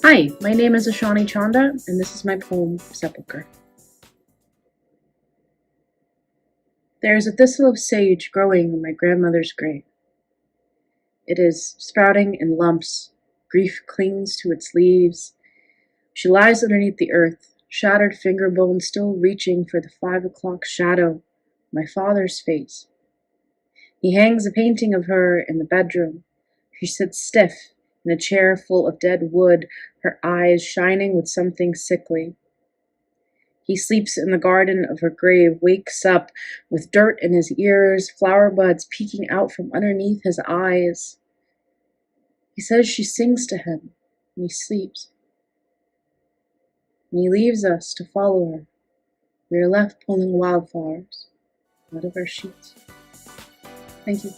Hi, my name is Ishanee Chanda, and this is my poem, Sepulchre. There is a thistle of sage growing in my grandmother's grave. It is sprouting in lumps. Grief clings to its leaves. She lies underneath the earth, shattered finger bone still reaching for the 5 o'clock shadow, my father's face. He hangs a painting of her in the bedroom. She sits stiff in a chair full of dead wood, her eyes shining with something sickly. He sleeps in the garden of her grave, wakes up with dirt in his ears, flower buds peeking out from underneath his eyes. He says she sings to him, and he sleeps. And he leaves us to follow her. We are left pulling wildflowers out of our sheets. Thank you.